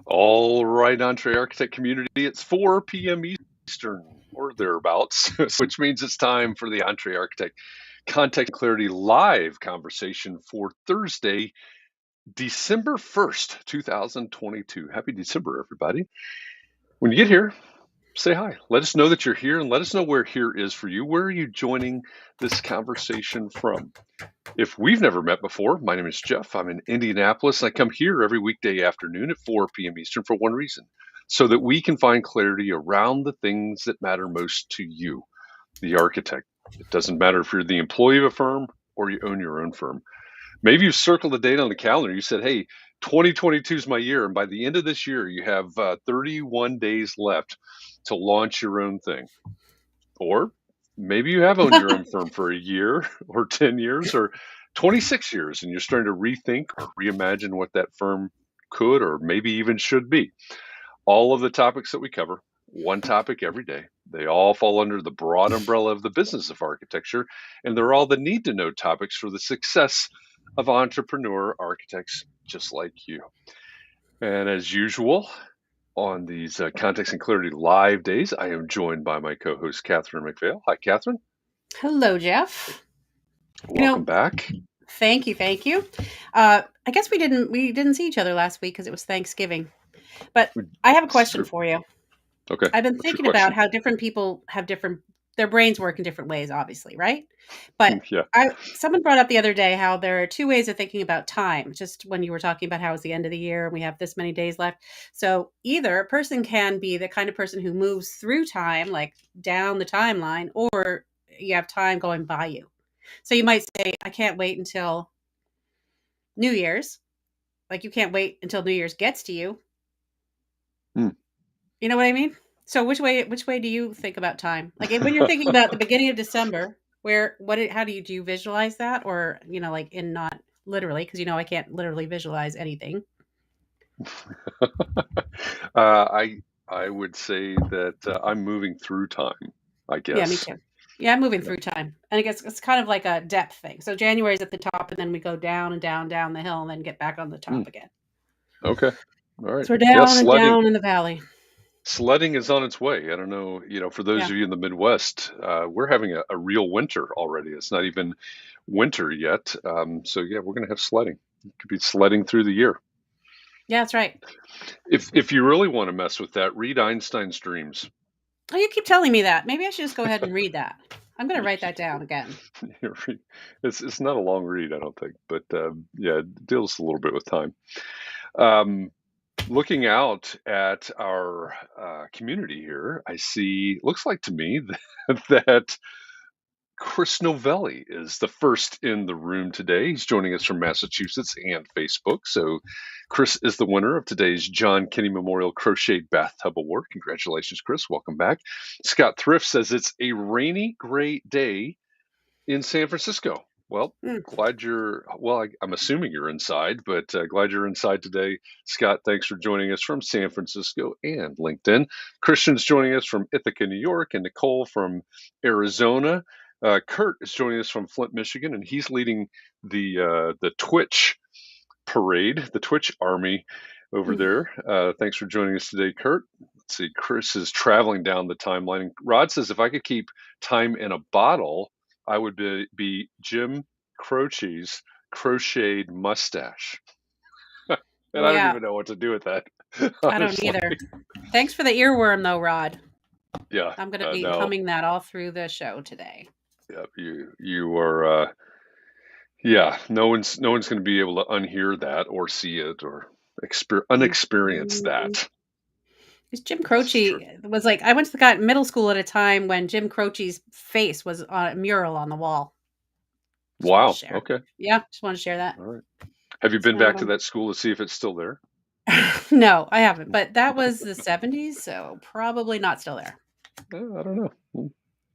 All right, EntreArchitect community, it's 4 p.m. Eastern or thereabouts, which means it's time for the EntreArchitect Context and Clarity live conversation for Thursday, December 1st, 2022. Happy December, everybody. When you get here, say hi. Let us know that you're here and let us know where here is for you. Where are you joining this conversation from? If we've never met before, my name is Jeff. I'm in Indianapolis. I come here every weekday afternoon at 4 p.m. Eastern for one reason, so that we can find clarity around the things that matter most to you, the architect. It doesn't matter if you're the employee of a firm or you own your own firm. Maybe you circled a date on the calendar. You said, hey, 2022 is my year. And by the end of this year, you have 31 days left to launch your own thing. Or maybe you have owned your own firm for a year or 10 years or 26 years, and you're starting to rethink or reimagine what that firm could or maybe even should be. All of the topics that we cover, one topic every day, they all fall under the broad umbrella of the business of architecture, and they're all the need to know topics for the success of entrepreneur architects just like you. And as usual, on these Context and Clarity live days, I am joined by my co-host, Katharine MacPhail. Hi, Katharine. Hello, Jeff. Welcome back. Thank you. I guess we didn't see each other last week because it was Thanksgiving. But I have a question for you. Okay. I've been thinking about how different people have their brains work in different ways, obviously, right? But yeah. Someone brought up the other day how there are two ways of thinking about time, just when you were talking about how it's the end of the year and we have this many days left. So either a person can be the kind of person who moves through time, like down the timeline, or you have time going by you. So you might say, I can't wait until New Year's. Like you can't wait until New Year's gets to you. You know what I mean? So which way do you think about time? Like when you're thinking about the beginning of December, how do you visualize that? Or, like in not literally, because I can't literally visualize anything. I would say that I'm moving through time, I guess. Yeah, me too. Yeah, I'm moving through time. And I guess it's kind of like a depth thing. So January's at the top and then we go down and down the hill and then get back on the top again. Okay. All right. So we're down and down in the valley. Sledding is on its way. I don't know, for those of you in the Midwest, we're having a real winter already. It's not even winter yet. So yeah, we're going to have sledding. It could be sledding through the year. Yeah, that's right. If you really want to mess with that, read Einstein's Dreams. Oh, you keep telling me that. Maybe I should just go ahead and read that. I'm going to write that down again. It's not a long read, I don't think, but yeah, it deals a little bit with time. Looking out at our community here, I see, looks like to me that Chris Novelli is the first in the room today. He's joining us from Massachusetts and Facebook. So Chris is the winner of today's John Kinney Memorial Crocheted Bathtub Award. Congratulations, Chris. Welcome back. Scott Thrift says it's a rainy, gray day in San Francisco. Well, glad I'm assuming you're inside, but glad you're inside today. Scott, thanks for joining us from San Francisco and LinkedIn. Christian's joining us from Ithaca, New York, and Nicole from Arizona. Kurt is joining us from Flint, Michigan, and he's leading the Twitch parade, the Twitch army over there. Thanks for joining us today, Kurt. Let's see, Chris is traveling down the timeline. And Rod says, if I could keep time in a bottle, I would be Jim Croce's crocheted mustache. And I don't even know what to do with that. I don't either. Thanks for the earworm, though, Rod. Yeah. I'm going to be humming that all through the show today. Yeah, you are... yeah, no one's going to be able to unhear that or see it or unexperience that. Because Jim Croce was like, I went to middle school at a time when Jim Croce's face was on a mural on the wall. Wow. Okay. Yeah, just want to share that. All right. Have you been back to that school to see if it's still there? No, I haven't. But that was the 70s, so probably not still there. I don't know.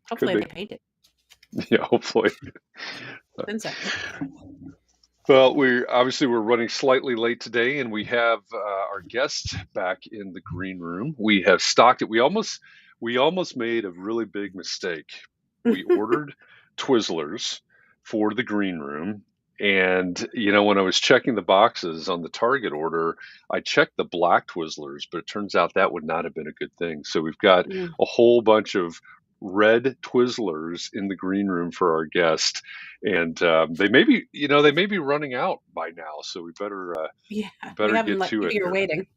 Hopefully they painted. Yeah, hopefully. Well, we're running slightly late today, and we have our guest back in the green room. We have stocked it. We almost made a really big mistake. We ordered Twizzlers for the green room, And, when I was checking the boxes on the Target order, I checked the black Twizzlers, but it turns out that would not have been a good thing. So we've got Mm. a whole bunch of red Twizzlers in the green room for our guest. And they may be running out by now. So we better Yeah, we haven't get let to people it you're here. waiting.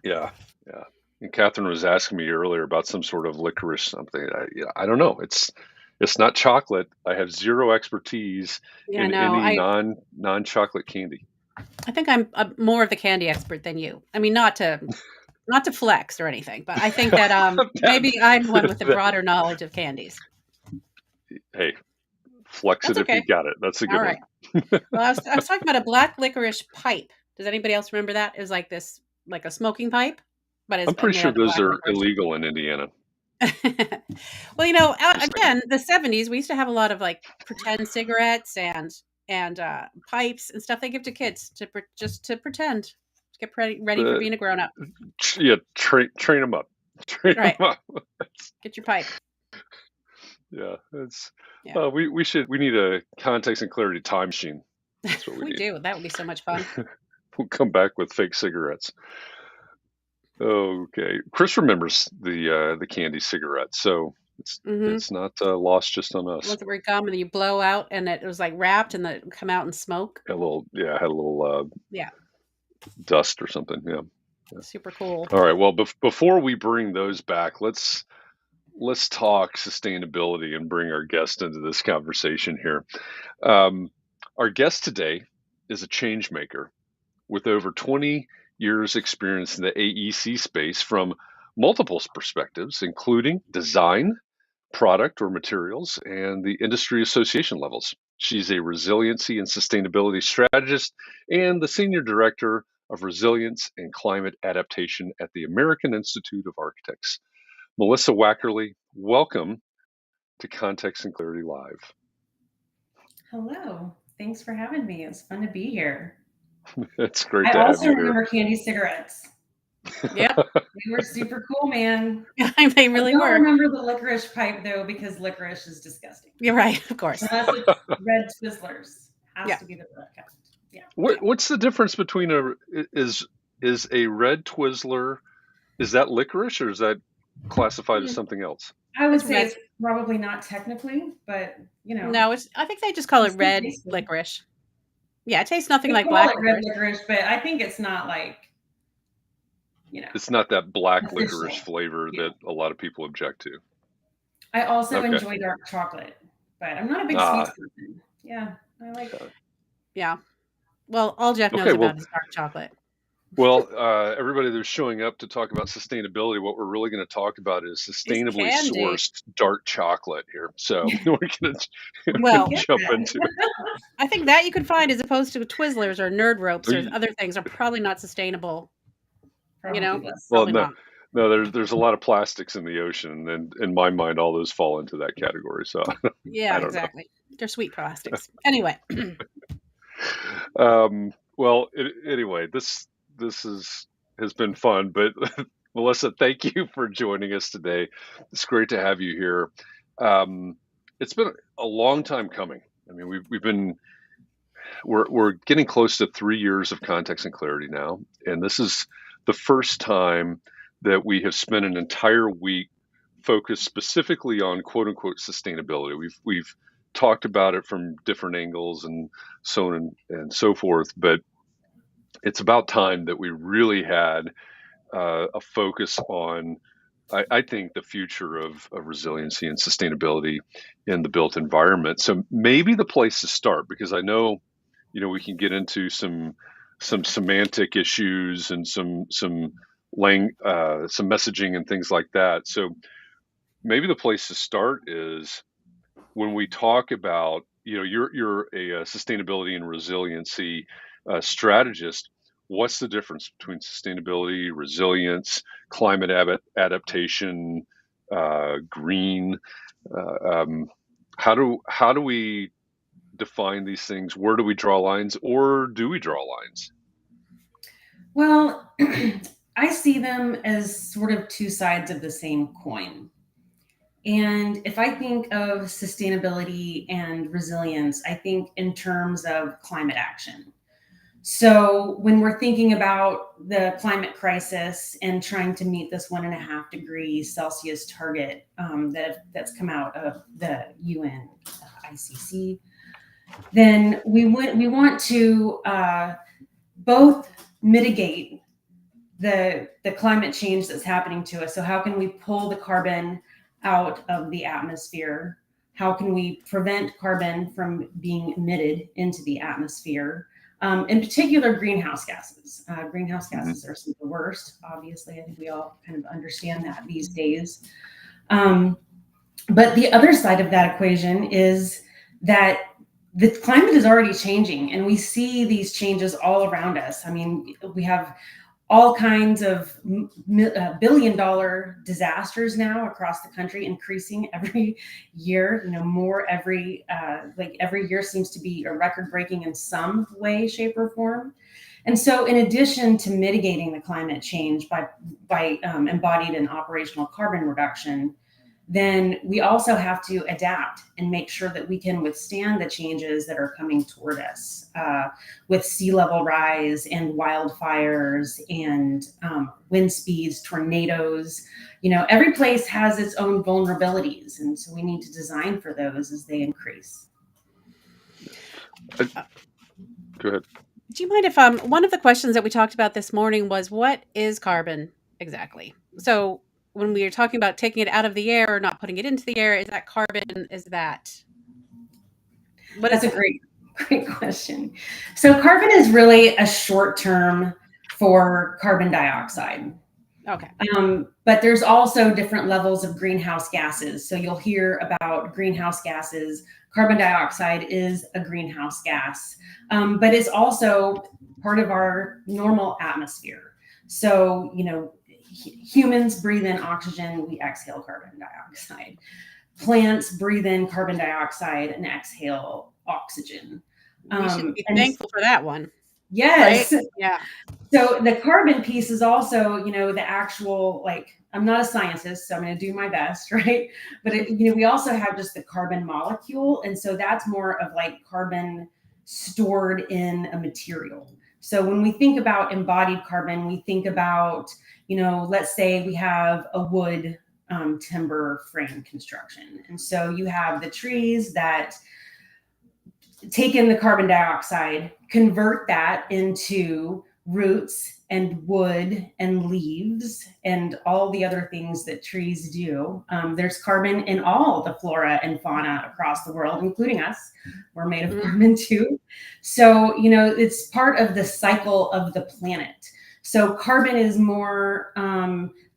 Yeah. Yeah. And Katharine was asking me earlier about some sort of licorice something. I don't know. It's not chocolate. I have zero expertise Yeah, in no, any non-chocolate candy. I think I'm more of the candy expert than you. I mean, not to flex or anything, but I think that maybe I'm one with a broader knowledge of candies. Hey, flex That's it if okay. you got it. That's a good All right. one. Well, I was talking about a black licorice pipe. Does anybody else remember that? It was like this, like a smoking pipe, but it's I'm pretty made sure out of those black are licorice. illegal in Indiana. Well, again, the 70s, we used to have a lot of like pretend cigarettes and pipes and stuff they give to kids just to pretend, to get ready for being a grown up. Yeah, train them up. Train Right. them up. Get your pipe. Yeah, it's Yeah. we need a context and clarity time machine. That's what we need. do. That would be so much fun. We'll come back with fake cigarettes. Okay, Chris remembers the candy cigarettes, so it's not lost just on us. Ones that were gum and you blow out, and it was like wrapped, and it would come out in smoke. Had a little Yeah, dust or something. Yeah. super cool. All right. Well, before we bring those back, let's talk sustainability and bring our guest into this conversation here. Our guest today is a change maker with over 20 years experience in the AEC space from multiple perspectives, including design, product or materials, and the industry association levels. She's a resiliency and sustainability strategist and the senior director of resilience and climate adaptation at the American Institute of Architects. Melissa Wackerle, welcome to Context and Clarity Live. Hello. Thanks for having me. It's fun to be here. It's great I to have also you remember candy cigarettes. Yep. They were super cool, man. They really I don't were. remember the licorice pipe, though, because licorice is disgusting. You're right, of course. Unless it's red Twizzlers. Has to be the red kind. Yeah. What's the difference between is a red Twizzler, is that licorice or is that classified as something else? I would say it's probably not technically, but No, I think they just call it red licorice. Yeah, it tastes nothing like black red licorice, but I think it's not like, it's not that black licorice flavor that a lot of people object to. I also enjoy dark chocolate, but I'm not a big sweets person. Yeah, I like it. Yeah. Well, all Jeff knows about is dark chocolate. Well, everybody that's showing up to talk about sustainability, what we're really going to talk about is sustainably sourced dark chocolate here. So we're going to jump into it. I think that you can find, as opposed to Twizzlers or Nerd Ropes or other things, are probably not sustainable. Well, no, there's a lot of plastics in the ocean, and in my mind, all those fall into that category. So yeah, exactly. They're sweet plastics. Anyway. Anyway, this has been fun, but Melissa, thank you for joining us today. It's great to have you here. It's been a long time coming. I mean, we're getting close to 3 years of context and clarity now, and this is the first time that we have spent an entire week focused specifically on quote unquote sustainability. We've talked about it from different angles and so on and so forth, but it's about time that we really had a focus on, I think, the future of resiliency and sustainability in the built environment. So maybe the place to start, because I know, we can get into some semantic issues and some messaging and things like that. So maybe the place to start is when we talk about, you're a sustainability and resiliency strategist. What's the difference between sustainability, resilience, climate adaptation, green? How do we define these things? Where do we draw lines, or do we draw lines? Well, I see them as sort of two sides of the same coin. And if I think of sustainability and resilience, I think in terms of climate action. So when we're thinking about the climate crisis and trying to meet this 1.5 degrees Celsius target that's come out of the UN ICC, then we want to both mitigate the climate change that's happening to us. So how can we pull the carbon out of the atmosphere? How can we prevent carbon from being emitted into the atmosphere? In particular, greenhouse gases. Greenhouse gases are some of the worst, obviously. I think we all kind of understand that these days. But the other side of that equation is that the climate is already changing, and we see these changes all around us. I mean, we have all kinds of billion-dollar disasters now across the country, increasing every year. More every year seems to be a record-breaking in some way, shape, or form. And so, in addition to mitigating the climate change by embodied and operational carbon reduction, then we also have to adapt and make sure that we can withstand the changes that are coming toward us with sea level rise and wildfires and wind speeds, tornadoes. Every place has its own vulnerabilities, and so we need to design for those as they increase. Go ahead. Do you mind if one of the questions that we talked about this morning was, what is carbon exactly? So when we are talking about taking it out of the air or not putting it into the air, is that carbon? Is that what is That's a great question. So carbon is really a short term for carbon dioxide. Okay. But there's also different levels of greenhouse gases. So you'll hear about greenhouse gases. Carbon dioxide is a greenhouse gas, but it's also part of our normal atmosphere. So, humans breathe in oxygen, we exhale carbon dioxide. Plants breathe in carbon dioxide and exhale oxygen. We should be thankful for that one. Yes. Right? Yeah. So the carbon piece is also, the actual, I'm not a scientist, so I'm going to do my best, right? But, we also have just the carbon molecule. And so that's more of carbon stored in a material. So when we think about embodied carbon, we think about, let's say we have a wood timber frame construction. And so you have the trees that take in the carbon dioxide, convert that into roots and wood and leaves and all the other things that trees do. There's carbon in all the flora and fauna across the world, including us. We're made of carbon too. So, it's part of the cycle of the planet. So carbon is more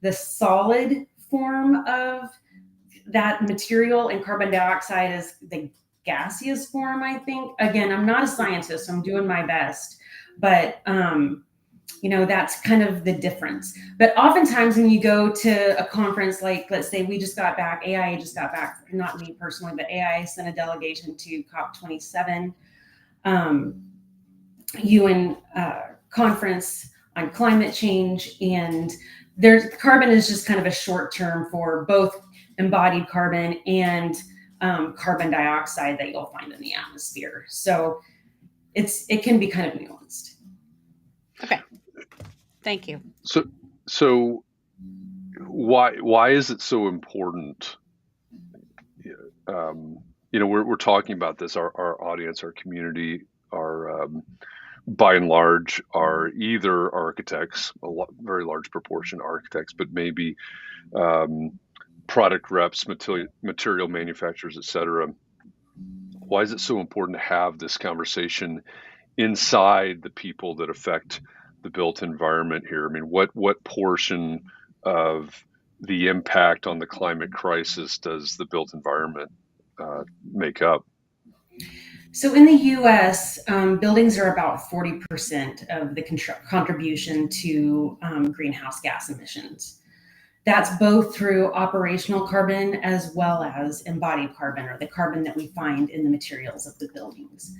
the solid form of that material, and carbon dioxide is the gaseous form, I think. Again, I'm not a scientist, so I'm doing my best, but that's kind of the difference. But oftentimes when you go to a conference, like let's say we just got back, AIA just got back, not me personally, but AIA sent a delegation to COP27 UN conference on climate change, and carbon is just kind of a short term for both embodied carbon and carbon dioxide that you'll find in the atmosphere. So it can be kind of nuanced. Okay. Thank you. So why is it so important? We're talking about this. Our audience, our community, are by and large are either architects, very large proportion architects, but maybe product reps, material manufacturers, etc. Why is it so important to have this conversation inside the people that affect the built environment here? I mean, what portion of the impact on the climate crisis does the built environment make up? So in the US, buildings are about 40% of the contribution to greenhouse gas emissions. That's both through operational carbon as well as embodied carbon, or the carbon that we find in the materials of the buildings.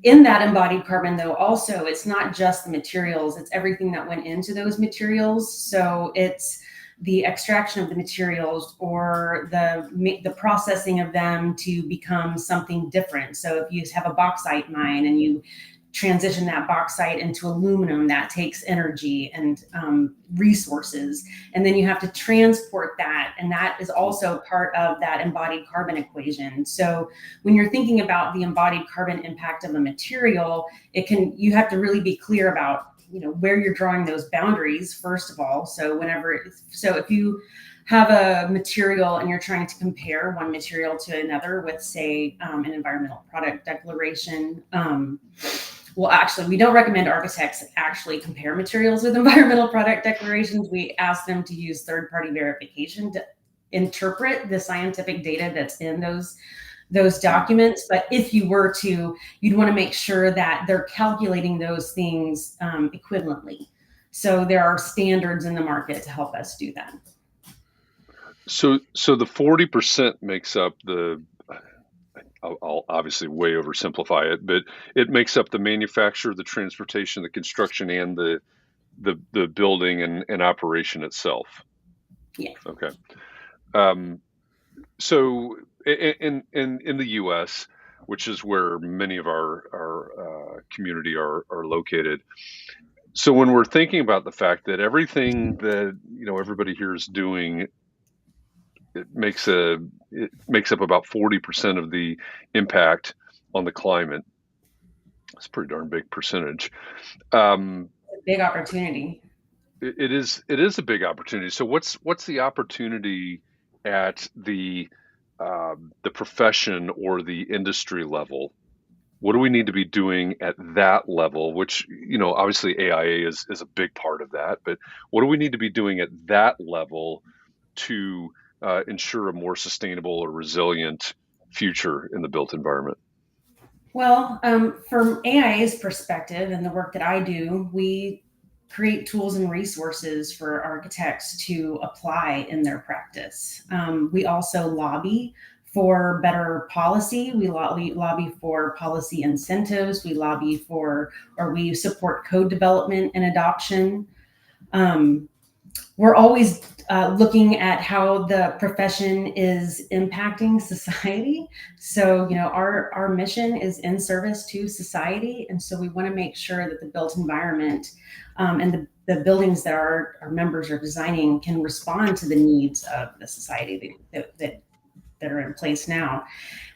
In that embodied carbon, though, also, it's not just the materials, it's everything that went into those materials. So it's the extraction of the materials or the processing of them to become something different. So if you have a bauxite mine and you transition that bauxite into aluminum, that takes energy and resources, and then you have to transport that, and that is also part of that embodied carbon equation. So when you're thinking about the embodied carbon impact of a material, you have to really be clear about where you're drawing those boundaries first of all. So if you have a material and you're trying to compare one material to another with, say, an environmental product declaration, well, actually, we don't recommend architects actually compare materials with environmental product declarations. We ask them to use third-party verification to interpret the scientific data that's in those documents. But if you were to, you'd want to make sure that they're calculating those things equivalently. So there are standards in the market to help us do that. So the 40% makes up I'll obviously way oversimplify it, but it makes up the manufacture, the transportation, the construction, and the building and operation itself. Yeah. Okay. So in the U.S., which is where many of our community are located. So when we're thinking about the fact that everything that everybody here is doing, it makes up about 40% of the impact on the climate. It's a pretty darn big percentage. Big opportunity. It is a big opportunity. So what's the opportunity at the profession or the industry level? What do we need to be doing at that level? Which obviously AIA is a big part of that. But what do we need to be doing at that level to ensure a more sustainable or resilient future in the built environment? Well, from AIA's perspective and the work that I do, we create tools and resources for architects to apply in their practice. We also lobby for better policy. We lobby for policy incentives. We we support code development and adoption. We're always looking at how the profession is impacting society. So, our mission is in service to society. And so we want to make sure that the built environment and the buildings that our members are designing can respond to the needs of the society that are in place now.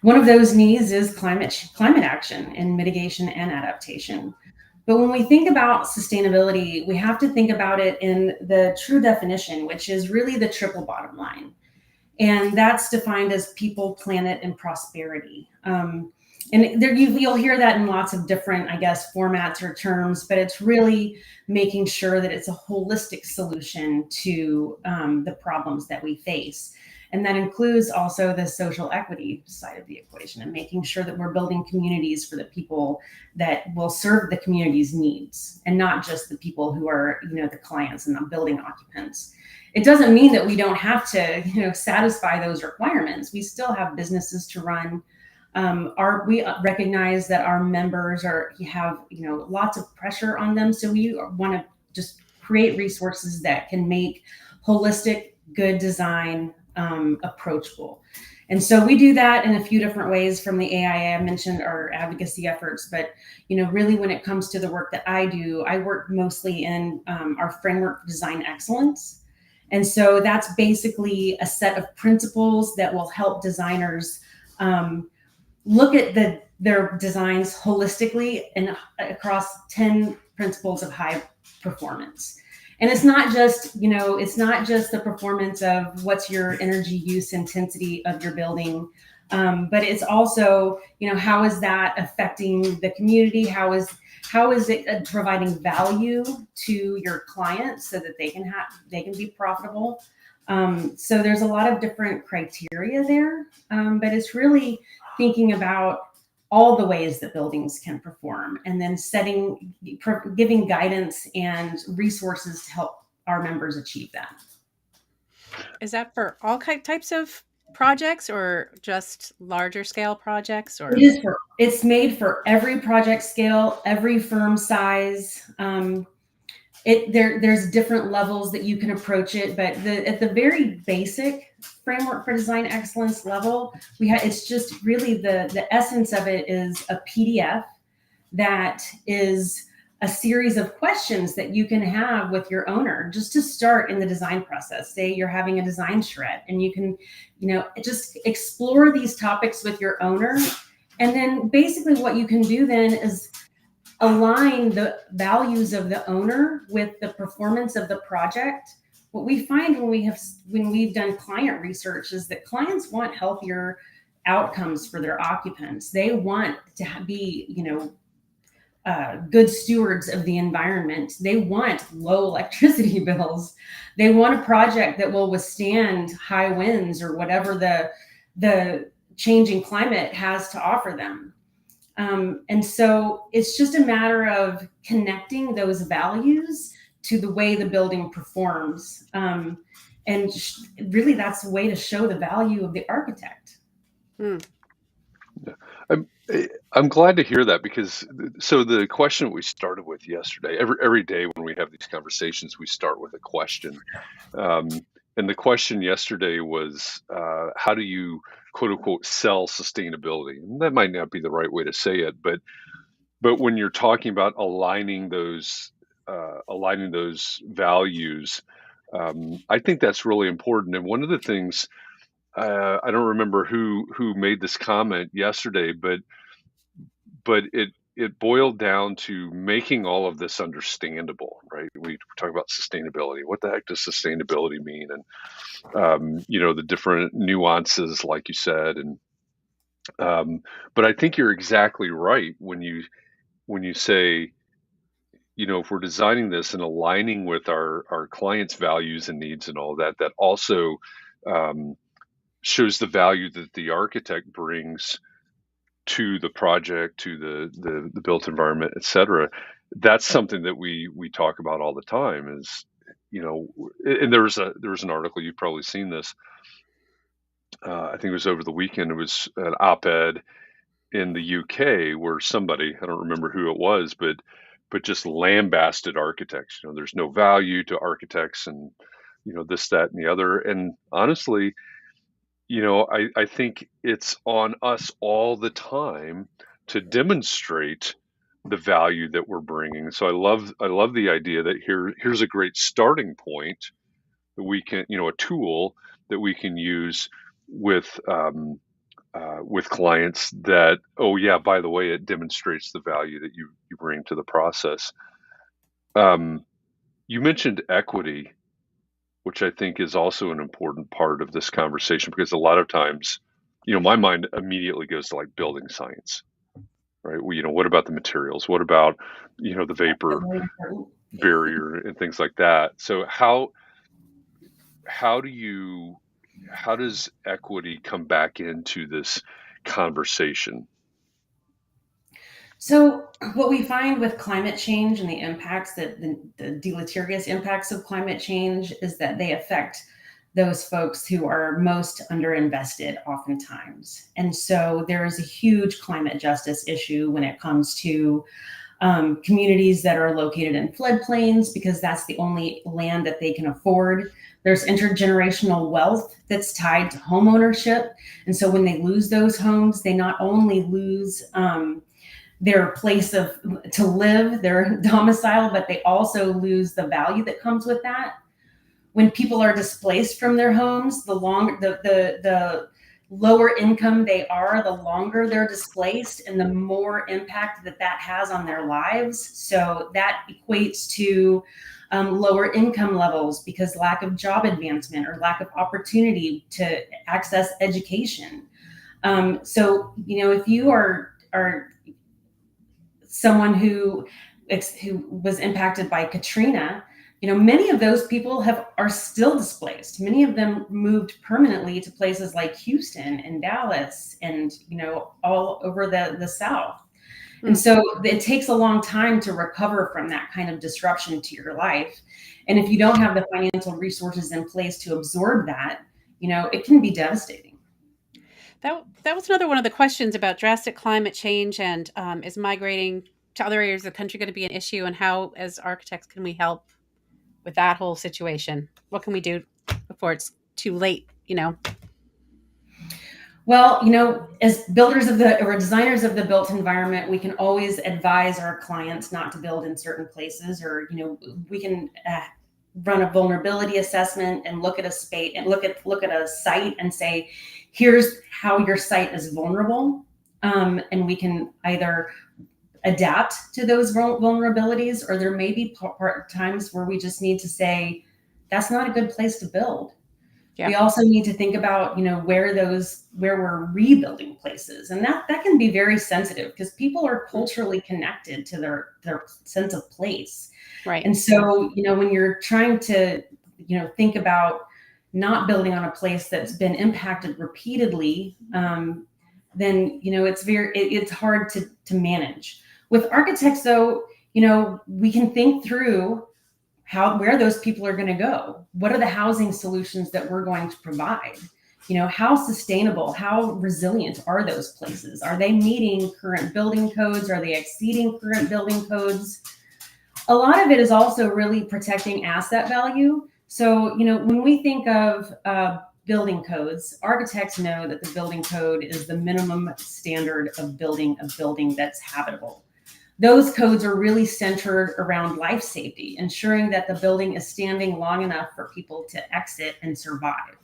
One of those needs is climate action and mitigation and adaptation. But when we think about sustainability, we have to think about it in the true definition, which is really the triple bottom line. And that's defined as people, planet, and prosperity. And you'll hear that in lots of different, formats or terms, but it's really making sure that it's a holistic solution to the problems that we face. And that includes also the social equity side of the equation and making sure that we're building communities for the people that will serve the community's needs and not just the people who are, the clients and the building occupants. It doesn't mean that we don't have to, satisfy those requirements. We still have businesses to run. We recognize that our members have lots of pressure on them. So we want to just create resources that can make holistic, good design approachable. And so we do that in a few different ways. From the AIA, I mentioned our advocacy efforts, but really when it comes to the work that I do, I work mostly in our framework for design excellence. And so that's basically a set of principles that will help designers look at their designs holistically and across 10 principles of high performance. And it's not just the performance of what's your energy use intensity of your building, but it's also, how is that affecting the community? How is it providing value to your clients so that they can be profitable? So there's a lot of different criteria there, but it's really thinking about all the ways that buildings can perform, and then giving guidance and resources to help our members achieve that. Is that for all types of projects or just larger scale projects? Or it's made for every project scale, every firm size. there's different levels that you can approach it, but at the very basic framework for design excellence level, it's just really the essence of it is a PDF that is a series of questions that you can have with your owner just to start in the design process. Say you're having a design shred, and you can, just explore these topics with your owner. And then basically what you can do then is align the values of the owner with the performance of the project. What we find when we've done client research is that clients want healthier outcomes for their occupants. They want to be, good stewards of the environment. They want low electricity bills. They want a project that will withstand high winds or whatever the changing climate has to offer them. And so it's just a matter of connecting those values to the way the building performs. And really, that's a way to show the value of the architect. I'm glad to hear that, because so the question we started with yesterday, every day when we have these conversations, we start with a question. And the question yesterday was, how do you, quote unquote, sell sustainability? And that might not be the right way to say it, but when you're talking about aligning those values, I think that's really important. And one of the things, I don't remember who made this comment yesterday, but it boiled down to making all of this understandable, right? We talk about sustainability. What the heck does sustainability mean? And the different nuances, like you said. And but I think you're exactly right when you say, if we're designing this and aligning with our clients' values and needs and all that, that also shows the value that the architect brings to the project, to the built environment, et cetera. That's something that we talk about all the time is, and there was an article, you've probably seen this. I think it was over the weekend. It was an op-ed in the UK where somebody, I don't remember who it was, but just lambasted architects. There's no value to architects, and this, that, and the other. And honestly, I think it's on us all the time to demonstrate the value that we're bringing. So I love the idea that here's a great starting point that we can, a tool that we can use with clients that, oh yeah, by the way, it demonstrates the value that you bring to the process. You mentioned equity, which I think is also an important part of this conversation, because a lot of times, my mind immediately goes to like building science, right? Well, what about the materials? What about, the vapor barrier and things like that? So how does equity come back into this conversation? So what we find with climate change and the impacts that the deleterious impacts of climate change is that they affect those folks who are most underinvested oftentimes. And so there is a huge climate justice issue when it comes to communities that are located in floodplains, because that's the only land that they can afford. There's intergenerational wealth that's tied to home ownership. And so when they lose those homes, they not only lose their place to live, their domicile, but they also lose the value that comes with that. When people are displaced from their homes, the lower income they are, the longer they're displaced, and the more impact that has on their lives. So that equates to lower income levels, because lack of job advancement or lack of opportunity to access education. So if you are someone who was impacted by Katrina, many of those people are still displaced. Many of them moved permanently to places like Houston and Dallas and, all over the South. Mm-hmm. And so it takes a long time to recover from that kind of disruption to your life. And if you don't have the financial resources in place to absorb that, it can be devastating. That was another one of the questions about drastic climate change, and is migrating to other areas of the country going to be an issue, and how, as architects, can we help with that whole situation? What can we do before it's too late, you know? Well, as builders of or designers of the built environment, we can always advise our clients not to build in certain places, or, we can run a vulnerability assessment and look at a space and look at a site and say, here's how your site is vulnerable. And we can either adapt to those vulnerabilities, or there may be times where we just need to say, that's not a good place to build. Yeah. We also need to think about, where we're rebuilding places. And that can be very sensitive, because people are culturally connected to their sense of place. Right. And so, when you're trying to, think about not building on a place that's been impacted repeatedly, then, it's hard to manage. With architects, though, we can think through where those people are going to go. What are the housing solutions that we're going to provide? How sustainable, how resilient are those places? Are they meeting current building codes? Are they exceeding current building codes? A lot of it is also really protecting asset value. So, when we think of building codes, architects know that the building code is the minimum standard of building a building that's habitable. Those codes are really centered around life safety, ensuring that the building is standing long enough for people to exit and survive.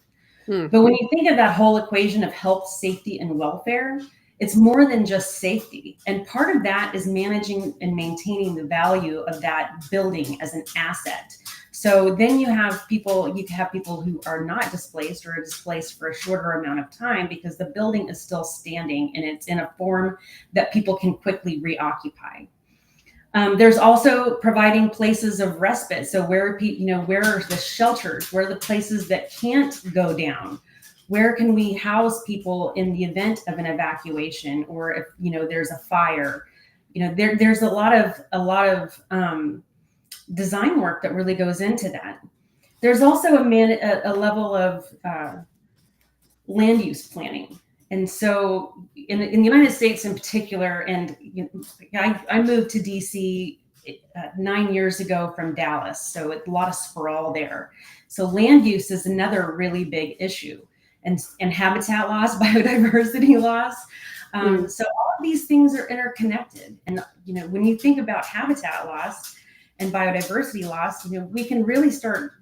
But when you think of that whole equation of health, safety, and welfare, it's more than just safety. And part of that is managing and maintaining the value of that building as an asset. So then you have people who are not displaced, or are displaced for a shorter amount of time, because the building is still standing and it's in a form that people can quickly reoccupy. There's also providing places of respite. So where are the shelters? Where are the places that can't go down? Where can we house people in the event of an evacuation, or if there's a fire? There's a lot of design work that really goes into that. There's also a level of land use planning. And so in the United States in particular, and I moved to DC 9 years ago from Dallas, so it's a lot of sprawl there. So land use is another really big issue, and habitat loss, biodiversity loss. So all of these things are interconnected. And when you think about habitat loss and biodiversity loss, we can really start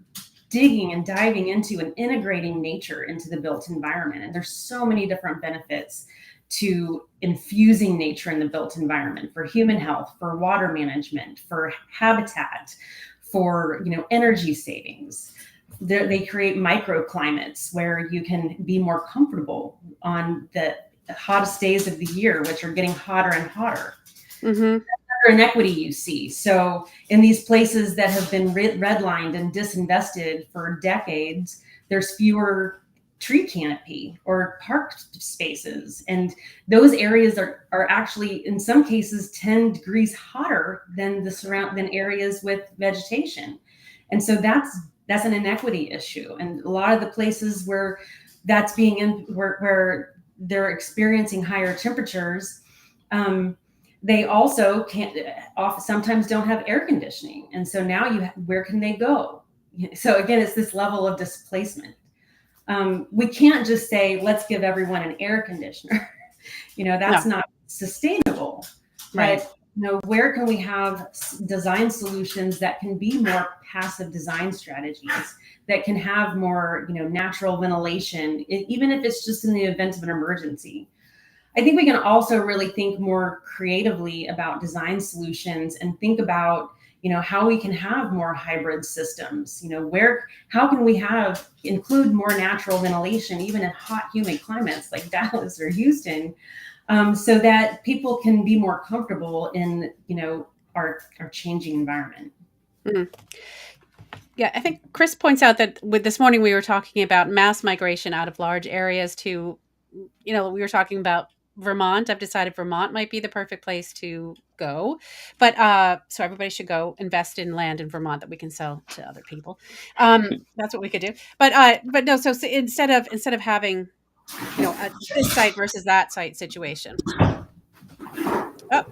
digging and diving into and integrating nature into the built environment. And there's so many different benefits to infusing nature in the built environment, for human health, for water management, for habitat, for energy savings. They create microclimates where you can be more comfortable on the hottest days of the year, which are getting hotter and hotter. Mm-hmm. Inequity you see. So in these places that have been redlined and disinvested for decades, there's fewer tree canopy or park spaces. And those areas are actually, in some cases, 10 degrees hotter than than areas with vegetation. And so that's an inequity issue. And a lot of the places where that's where they're experiencing higher temperatures, they also sometimes don't have air conditioning. And so now where can they go? So again, it's this level of displacement. We can't just say, let's give everyone an air conditioner. That's not sustainable. Right. But where can we have design solutions that can be more passive design strategies, that can have more, natural ventilation, even if it's just in the event of an emergency? I think we can also really think more creatively about design solutions and think about, how we can have more hybrid systems. How can we include more natural ventilation, even in hot, humid climates like Dallas or Houston, so that people can be more comfortable in, our changing environment. Mm-hmm. Yeah, I think Chris points out that this morning we were talking about mass migration out of large areas to, we were talking about Vermont. I've decided Vermont might be the perfect place to go, but so everybody should go invest in land in Vermont that we can sell to other people. That's what we could do. But no. So instead of having, this site versus that site situation. Oh,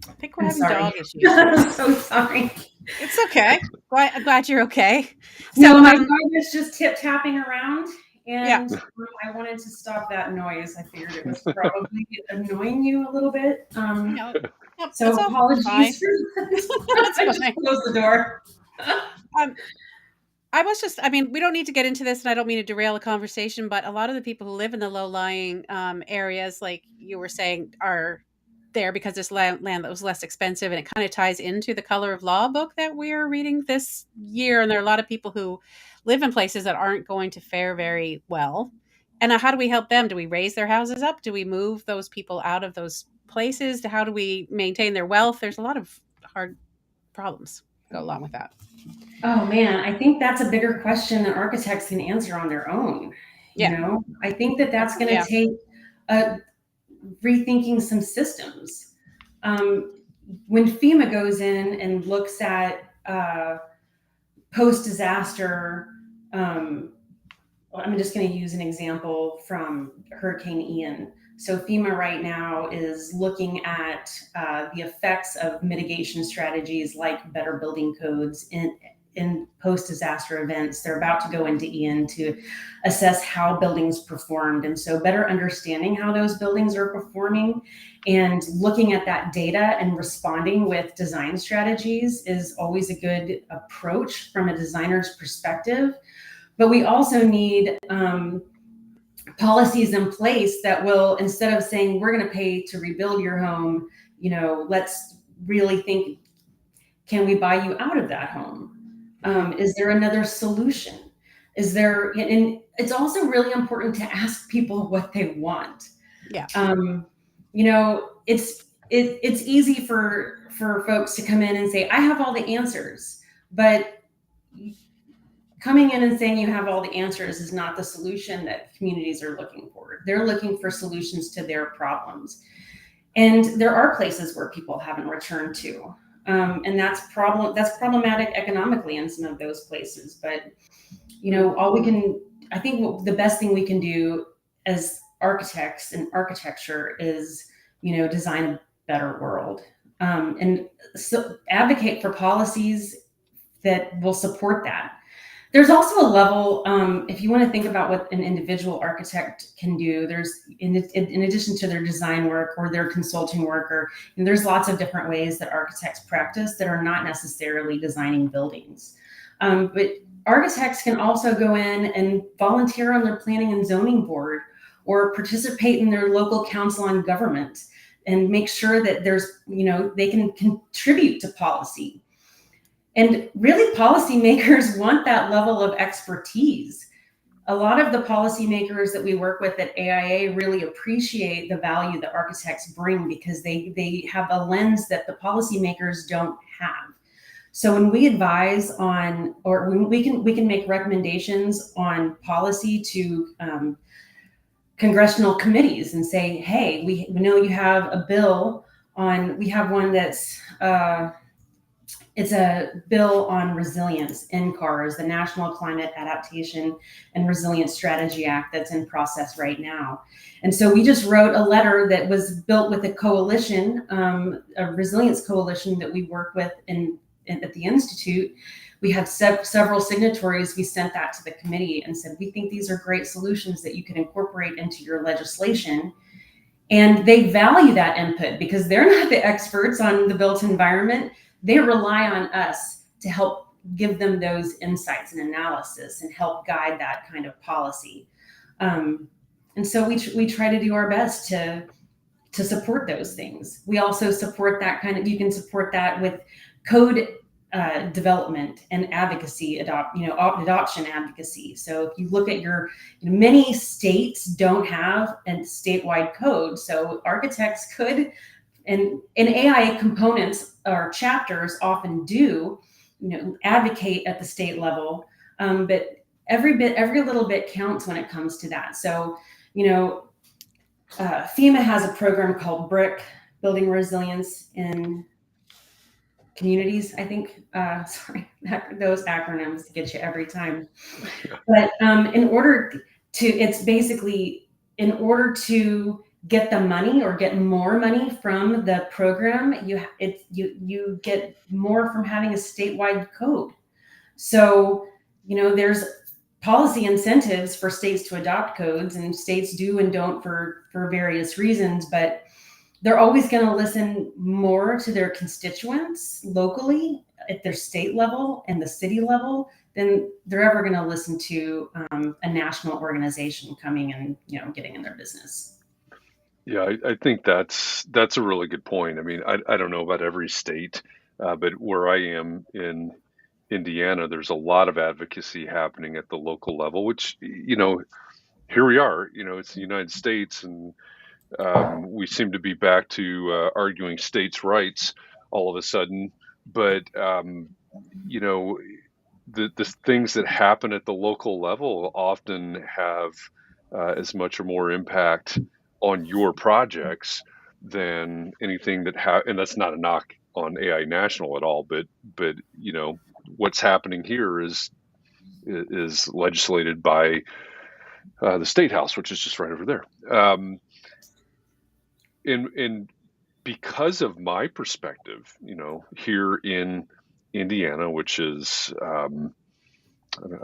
I think we're having dog issues. I'm so sorry. It's okay. I'm glad you're okay. No, So, my dog was just tip-tapping around, yeah. and I wanted to stop that noise. I figured it was probably annoying you a little bit. No, no, So it's all fine. apologies for that. It's I just fine. closed the door. Um, I mean, we don't need to get into this, and I don't mean to derail the conversation, but a lot of the people who live in the low-lying areas, like you were saying, are there because this land that was less expensive, and it kind of ties into the Color of Law book that we're reading this year. And there are a lot of people who live in places that aren't going to fare very well. And how do we help them? Do we raise their houses up? Do we move those people out of those places? How do we maintain their wealth? There's a lot of hard problems that go along with that. Oh man, I think that's a bigger question that architects can answer on their own. Yeah. You know, I think that's going to take rethinking some systems. When FEMA goes in and looks at post-disaster, I'm just going to use an example from Hurricane Ian. So FEMA right now is looking at the effects of mitigation strategies like better building codes in post-disaster events. They're about to go into Ian to assess how buildings performed. And so better understanding how those buildings are performing and looking at that data and responding with design strategies is always a good approach from a designer's perspective. But we also need policies in place that will, instead of saying we're going to pay to rebuild your home, let's really think, can we buy you out of that home? Is there another solution? And it's also really important to ask people what they want. Yeah. It's easy for folks to come in and say, I have all the answers, but coming in and saying you have all the answers is not the solution that communities are looking for. They're looking for solutions to their problems. And there are places where people haven't returned to. And that's problematic economically in some of those places. But, I think the best thing we can do as architects and architecture is, design a better world. And so advocate for policies that will support that. There's also a level, if you want to think about what an individual architect can do, there's in addition to their design work or their consulting work, and there's lots of different ways that architects practice that are not necessarily designing buildings. But architects can also go in and volunteer on their planning and zoning board or participate in their local council on government and make sure that they can contribute to policy. And really, policymakers want that level of expertise. A lot of the policymakers that we work with at AIA really appreciate the value that architects bring because they have a lens that the policymakers don't have. So when we advise on, or when we can make recommendations on policy to congressional committees and say, hey, we know you have a bill on, we have one that's, it's a bill on resilience in CARS, the National Climate Adaptation and Resilience Strategy Act that's in process right now. And so we just wrote a letter that was built with a coalition, a resilience coalition that we work with at the Institute. We have several signatories. We sent that to the committee and said, we think these are great solutions that you can incorporate into your legislation. And they value that input because they're not the experts on the built environment. They rely on us to help give them those insights and analysis and help guide that kind of policy. And so we try to do our best to support those things. We also support you can support that with code development and advocacy, adoption advocacy. So if you look at many states don't have a statewide code. So architects could, and AIA components or chapters often do, advocate at the state level. But every little bit counts when it comes to that. So, FEMA has a program called BRIC, Building Resilience in Communities, I think. Sorry, those acronyms get you every time. But in order to get the money or get more money from the program, you get more from having a statewide code. So, there's policy incentives for states to adopt codes, and states do and don't for various reasons, but they're always going to listen more to their constituents locally at their state level and the city level than they're ever going to listen to a national organization coming and getting in their business. Yeah, I think that's a really good point. I mean, I don't know about every state, but where I am in Indiana, there's a lot of advocacy happening at the local level, which, here we are, it's the United States, and we seem to be back to arguing states' rights all of a sudden. But, the things that happen at the local level often have as much or more impact on your projects than anything and that's not a knock on AI National at all, but what's happening here is legislated by the State House, which is just right over there. And because of my perspective, here in Indiana, which is I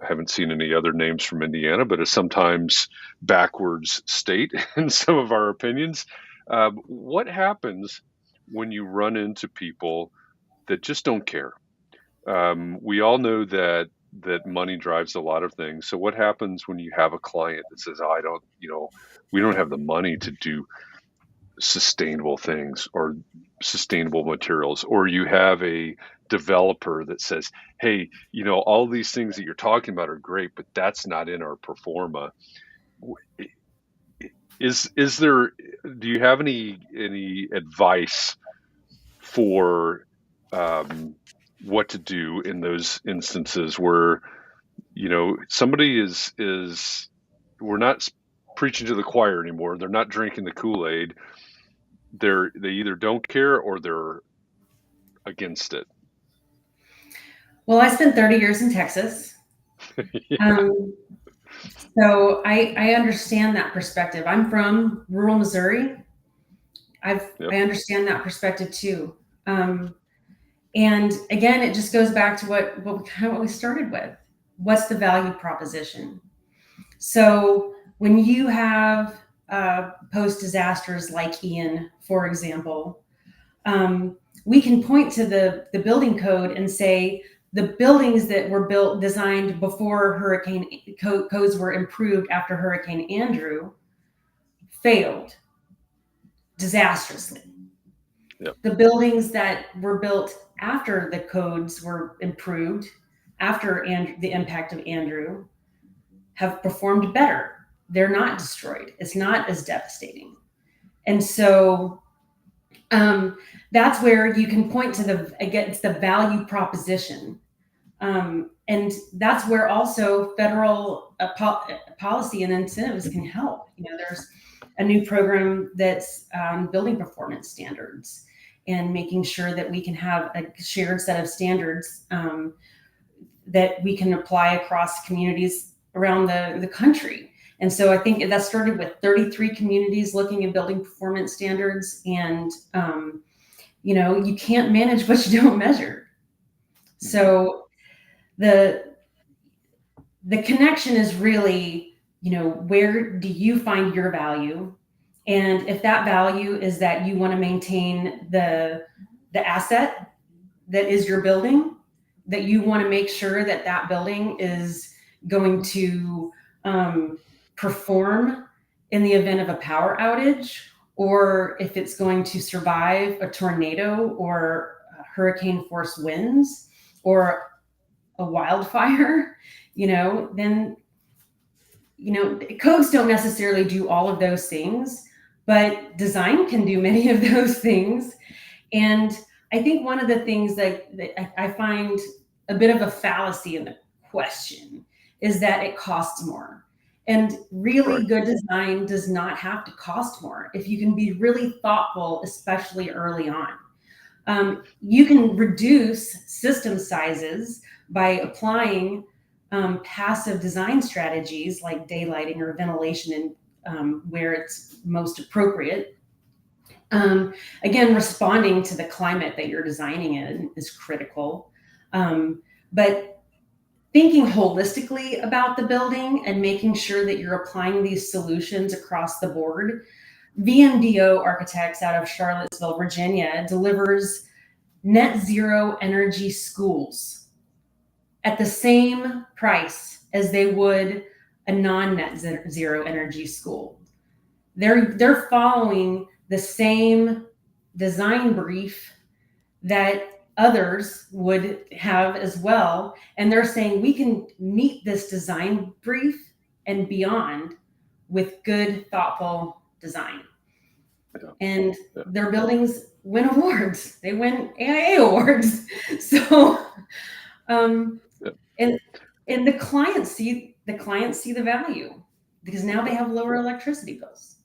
haven't seen any other names from Indiana, but a sometimes backwards state in some of our opinions. What happens when you run into people that just don't care? We all know that money drives a lot of things. So what happens when you have a client that says, "Oh, we don't have the money to do sustainable things or sustainable materials," or you have a developer that says, "Hey, all these things that you're talking about are great, but that's not in our performa." Do you have any advice for what to do in those instances where somebody is we're not preaching to the choir anymore, they're not drinking the Kool-Aid, they either don't care or they're against it? Well, I spent 30 years in Texas. Yeah. So I understand that perspective. I'm from rural Missouri. I understand that perspective too. And again, it just goes back to what we started with. What's the value proposition? So when you have post disasters like Ian, for example, we can point to the building code and say the buildings that were designed before hurricane codes were improved after Hurricane Andrew failed disastrously. Yep. The buildings that were built after the codes were improved after the impact of Andrew have performed better. They're not destroyed. It's not as devastating. And so that's where you can point to it's the value proposition. And that's where also federal policy and incentives can help. There's a new program that's building performance standards and making sure that we can have a shared set of standards that we can apply across communities around the country. And so I think that started with 33 communities looking at building performance standards. And, you can't manage what you don't measure. So the connection is really, where do you find your value? And if that value is that you want to maintain the asset that is your building, that you want to make sure that building is going to perform in the event of a power outage, or if it's going to survive a tornado or hurricane force winds or a wildfire, then, codes don't necessarily do all of those things, but design can do many of those things. And I think one of the things that I find a bit of a fallacy in the question is that it costs more. And really good design does not have to cost more if you can be really thoughtful, especially early on. You can reduce system sizes by applying passive design strategies like daylighting or ventilation where it's most appropriate. Again, responding to the climate that you're designing in is critical. But thinking holistically about the building and making sure that you're applying these solutions across the board. VMDO Architects out of Charlottesville, Virginia, delivers net zero energy schools at the same price as they would a non-net zero energy school. They're following the same design brief that others would have as well. And they're saying we can meet this design brief and beyond with good, thoughtful design. And their buildings win awards. They win AIA awards. So, and the clients see the value because now they have lower electricity bills.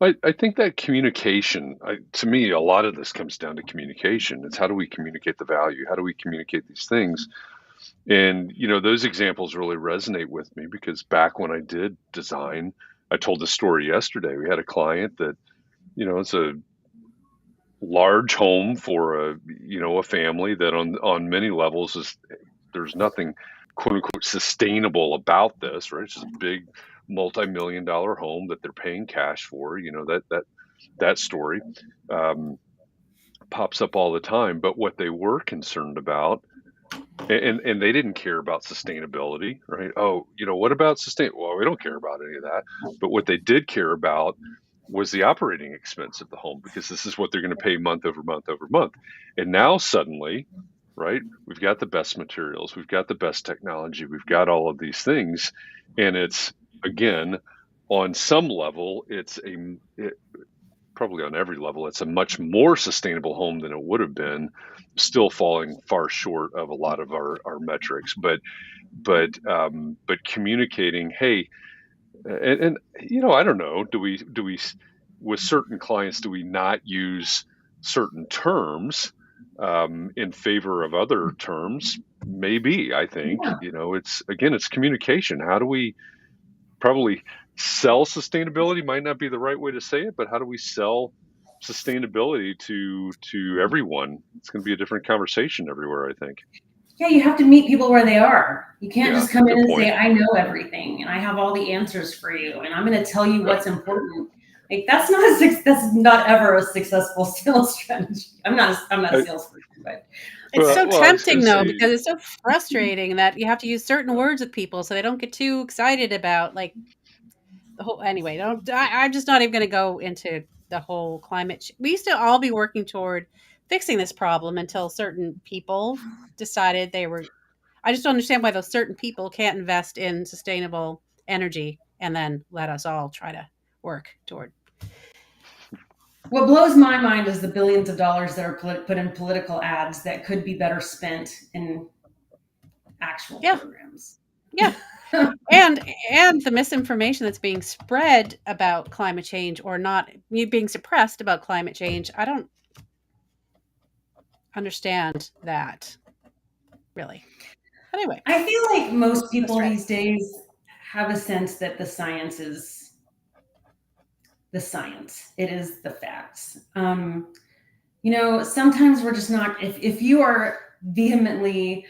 I think that communication, to me, a lot of this comes down to communication. It's how do we communicate the value? How do we communicate these things? And, those examples really resonate with me because back when I did design, I told the story yesterday. We had a client that, it's a large home for a family that on many levels there's nothing quote unquote sustainable about this, right? It's just a big multi-million-dollar home that they're paying cash for. That story pops up all the time. But what they were concerned about, and they didn't care about sustainability, right? Oh, what about Well, we don't care about any of that. But what they did care about was the operating expense of the home, because this is what they're going to pay month over month over month. And now suddenly, right, we've got the best materials, we've got the best technology, we've got all of these things. And it's, again, on some level, probably on every level, it's a much more sustainable home than it would have been, still falling far short of a lot of our metrics. But communicating, hey, and I don't know, do we with certain clients, do we not use certain terms in favor of other terms? Maybe. I think it's communication. How do we probably sell sustainability? Might not be the right way to say it, but how do we sell sustainability to everyone? It's going to be a different conversation everywhere, I think. Yeah, you have to meet people where they are. You can't just come in and point. say, I know everything and I have all the answers for you and I'm going to tell you what's important. Like that's not ever a successful sales strategy. I'm not a salesperson, but it's so tempting though, because it's so frustrating that you have to use certain words with people so they don't get too excited about like the whole. Anyway, I'm just not even going to go into the whole climate. We used to all be working toward fixing this problem until certain people decided they were. I just don't understand why those certain people can't invest in sustainable energy and then let us all try to work toward. What blows my mind is the billions of dollars that are put in political ads that could be better spent in actual programs. Yeah. and the misinformation that's being spread about climate change or not being suppressed about climate change. I don't understand that really. Anyway, I feel like most people these days have a sense that the science is the science. It is the facts. Sometimes we're just not, if you are vehemently,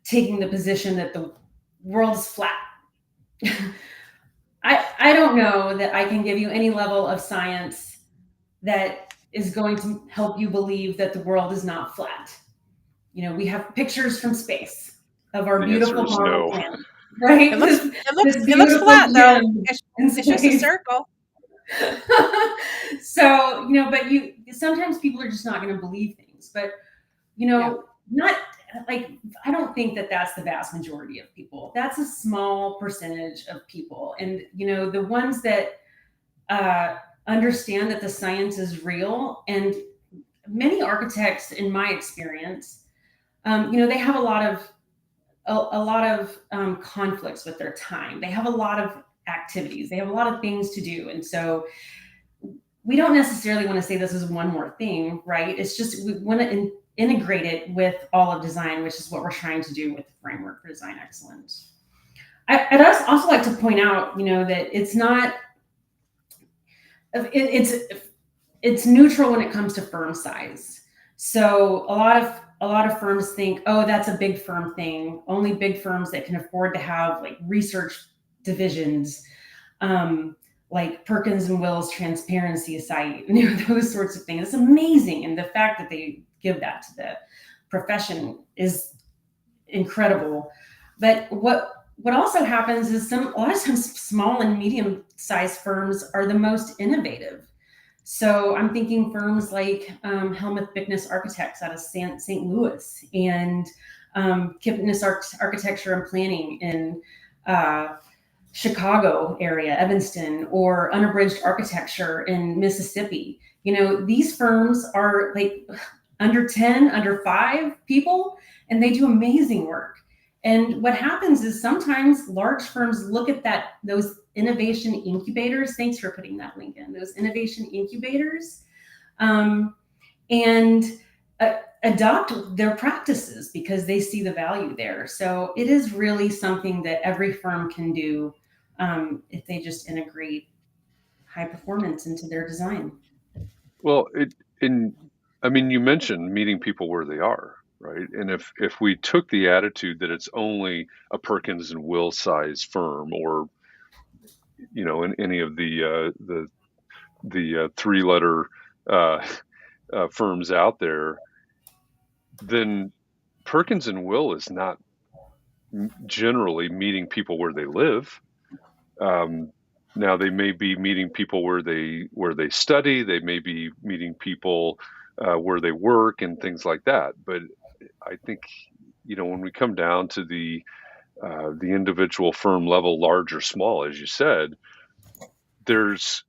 taking the position that the world is flat, I don't know that I can give you any level of science that is going to help you believe that the world is not flat. We have pictures from space of our beautiful model planet, right? It looks flat though. It's just a circle. So, but sometimes people are just not going to believe things, but, not like, I don't think that that's the vast majority of people. That's a small percentage of people. And, the ones that understand that the science is real, and many architects, in my experience, they have a lot of conflicts with their time. They have a lot of activities. They have a lot of things to do. And so we don't necessarily want to say this is one more thing, right? It's just, we want to integrate it with all of design, which is what we're trying to do with the framework for design excellence. I'd also like to point out, that it's not, it's neutral when it comes to firm size. So a lot of firms think, oh, that's a big firm thing. Only big firms that can afford to have like research divisions, like Perkins and Will's transparency site, those sorts of things. It's amazing. And the fact that they give that to the profession is incredible. But what also happens is a lot of times small and medium-sized firms are the most innovative. So I'm thinking firms like Helmuth Bickness Architects out of St. Louis, and Kipnis Architecture and Planning in Chicago area, Evanston, or Unabridged Architecture in Mississippi. These firms are like under 10, under 5 people, and they do amazing work. And what happens is sometimes large firms look at those innovation incubators. Thanks for putting that link in. Those innovation incubators, and adopt their practices because they see the value there. So it is really something that every firm can do if they just integrate high performance into their design. Well, you mentioned meeting people where they are, right? And if we took the attitude that it's only a Perkins and Will size firm, or in any of the 3-letter firms out there, then Perkins and Will is not generally meeting people where they live. Now they may be meeting people where they study. They may be meeting people where they work and things like that. But I think when we come down to the individual firm level, large or small, as you said, there's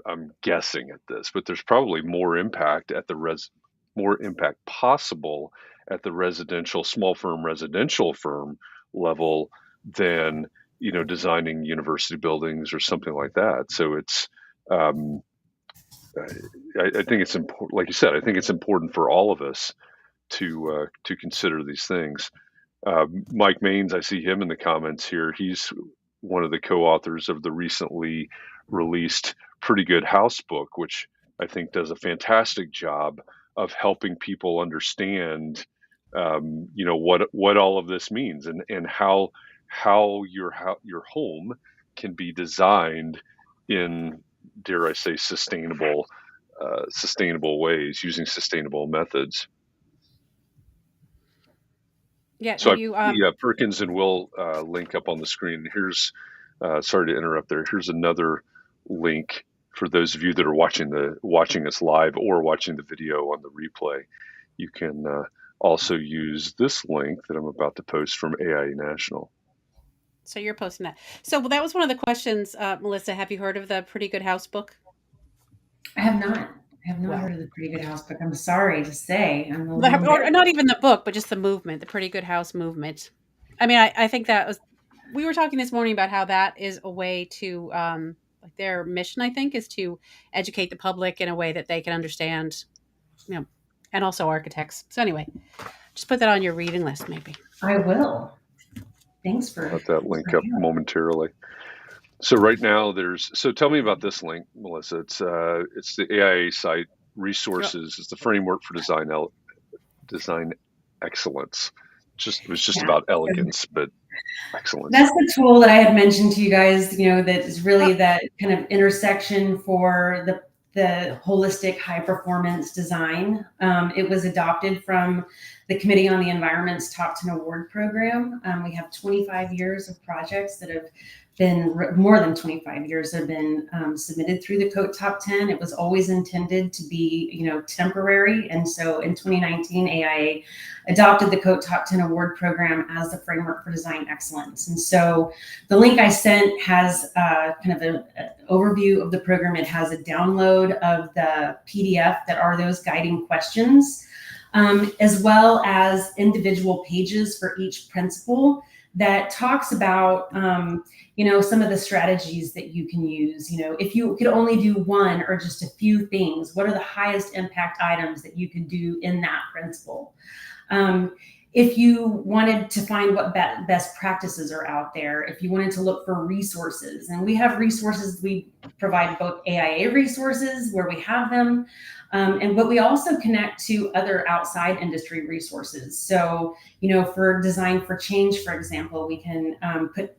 I'm guessing at this, but there's probably more impact possible at the small firm residential firm level than designing university buildings or something like that. So it's I think it's important, like you said. I think it's important for all of us to consider these things. Mike Maines, I see him in the comments here. He's one of the co-authors of the recently released Pretty Good House book, which I think does a fantastic job of helping people understand what all of this means, and how your home can be designed in, dare I say, sustainable ways, using sustainable methods. Yeah. So the Perkins and Will link up on the screen. Here's sorry to interrupt there. Here's another link for those of you that are watching us live or watching the video on the replay. You can also use this link that I'm about to post from AIA National. So you're posting that. So that was one of the questions, Melissa. Have you heard of the Pretty Good House book? I have not. Heard of the Pretty Good House book. I'm sorry to say. Or not even the book, but just the movement, the Pretty Good House movement. I mean, I think we were talking this morning about how that is a way to, like their mission, I think, is to educate the public in a way that they can understand, and also architects. So anyway, just put that on your reading list, maybe. I will. Thanks for let that link up momentarily. So right now so tell me about this link, Melissa. It's the AIA site, resources. It's the framework for design excellence. It was just about elegance, but excellence. That's the tool that I had mentioned to you guys, that is really that kind of intersection for the holistic high performance design. It was adopted from the Committee on the Environment's Top 10 Award Program. We have 25 years of projects that have been, more than 25 years have been submitted through the COTE Top 10. It was always intended to be, temporary. And so in 2019, AIA adopted the COTE Top 10 Award Program as the framework for design excellence. And so the link I sent has kind of an overview of the program. It has a download of the PDF that are those guiding questions, as well as individual pages for each principle that talks about, some of the strategies that you can use. If you could only do one or just a few things, what are the highest impact items that you could do in that principle? if you wanted to find what best practices are out there, if you wanted to look for resources, and we have resources, we provide both AIA resources where we have them, but we also connect to other outside industry resources. So, for Design for Change, for example, we can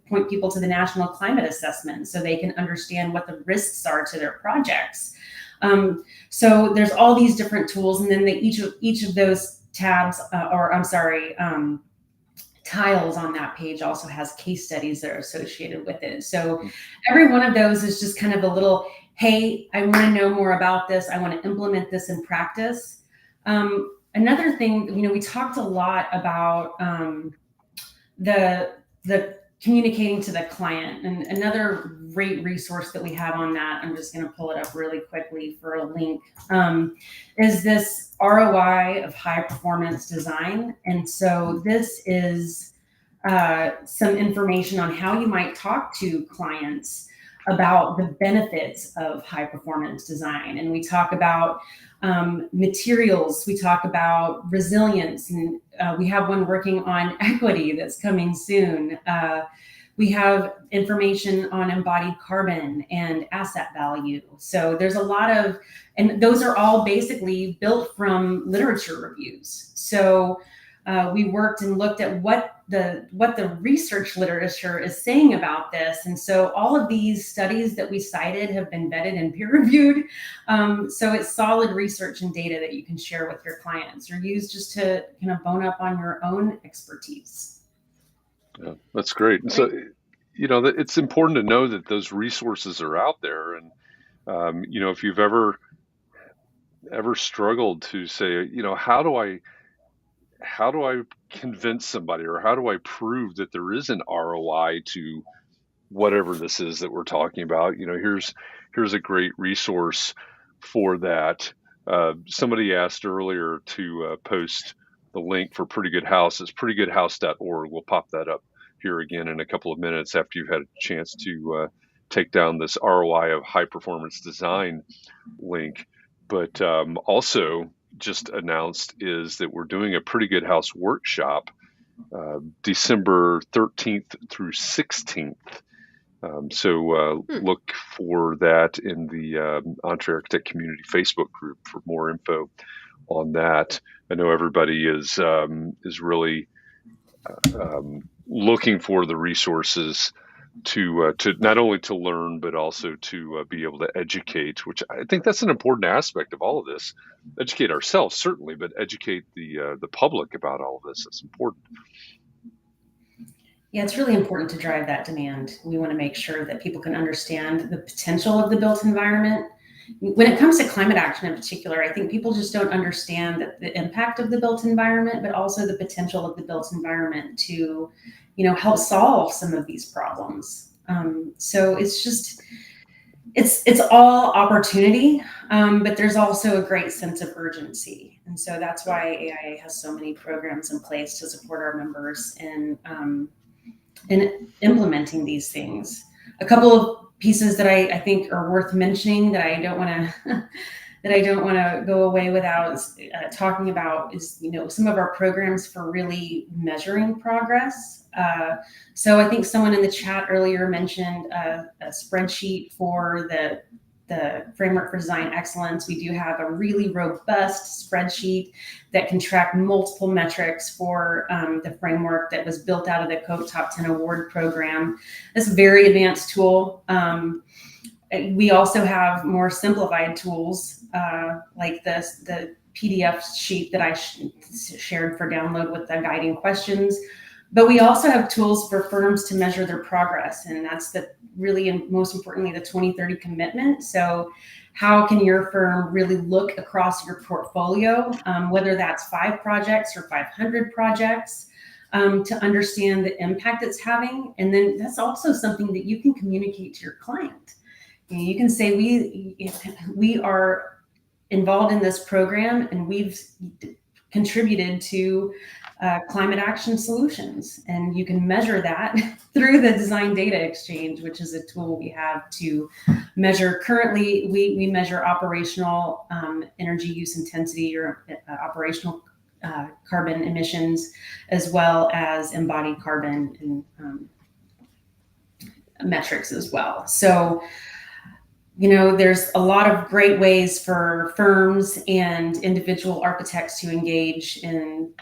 point people to the National Climate Assessment so they can understand what the risks are to their projects. So there's all these different tools, and then each of those tabs, tiles on that page also has case studies that are associated with it. So every one of those is just kind of a little, hey, I want to know more about this. I want to implement this in practice. Another thing, we talked a lot about the communicating to the client, and another great resource that we have on that, I'm just going to pull it up really quickly for a link, is this ROI of high performance design. And so this is some information on how you might talk to clients about the benefits of high performance design. And we talk about materials, we talk about resilience, and we have one working on equity that's coming soon. We have information on embodied carbon and asset value. So there's a lot of, and those are all basically built from literature reviews. So we worked and looked at what the research literature is saying about this. And so all of these studies that we cited have been vetted and peer reviewed. So it's solid research and data that you can share with your clients or use just to kind of bone up on your own expertise. Yeah, that's great. And so, it's important to know that those resources are out there. And, if you've ever struggled to say, how do I convince somebody, or how do I prove that there is an ROI to whatever this is that we're talking about? Here's a great resource for that. Somebody asked earlier to post the link for Pretty Good House. It's prettygoodhouse.org. We'll pop that up here again in a couple of minutes after you've had a chance to take down this ROI of high performance design link. But also just announced is that we're doing a Pretty Good House workshop December 13th through 16th. So look for that in the EntreArchitect community Facebook group for more info on that. I know everybody is really looking for the resources to not only to learn, but also to be able to educate, which I think that's an important aspect of all of this. Educate ourselves, certainly, but educate the public about all of this. It's important. Yeah, it's really important to drive that demand. We want to make sure that people can understand the potential of the built environment. When it comes to climate action in particular, I think people just don't understand the impact of the built environment, but also the potential of the built environment to, help solve some of these problems. So it's all opportunity, but there's also a great sense of urgency. And so that's why AIA has so many programs in place to support our members in implementing these things. A couple of pieces that I think are worth mentioning that I don't want to go away without talking about is some of our programs for really measuring progress. So I think someone in the chat earlier mentioned a spreadsheet for the Framework for Design Excellence. We do have a really robust spreadsheet that can track multiple metrics for the framework that was built out of the Coke Top 10 Award program. It's a very advanced tool. We also have more simplified tools like the PDF sheet that I shared for download with the guiding questions. But we also have tools for firms to measure their progress, and that's really, and most importantly, the 2030 commitment. So how can your firm really look across your portfolio, whether that's 5 projects or 500 projects, to understand the impact it's having? And then that's also something that you can communicate to your client. You can say, we are involved in this program and we've contributed to climate action solutions, and you can measure that through the Design Data Exchange, which is a tool we have to measure. Currently, we measure operational energy use intensity or operational carbon emissions, as well as embodied carbon and metrics as well. So, there's a lot of great ways for firms and individual architects to engage in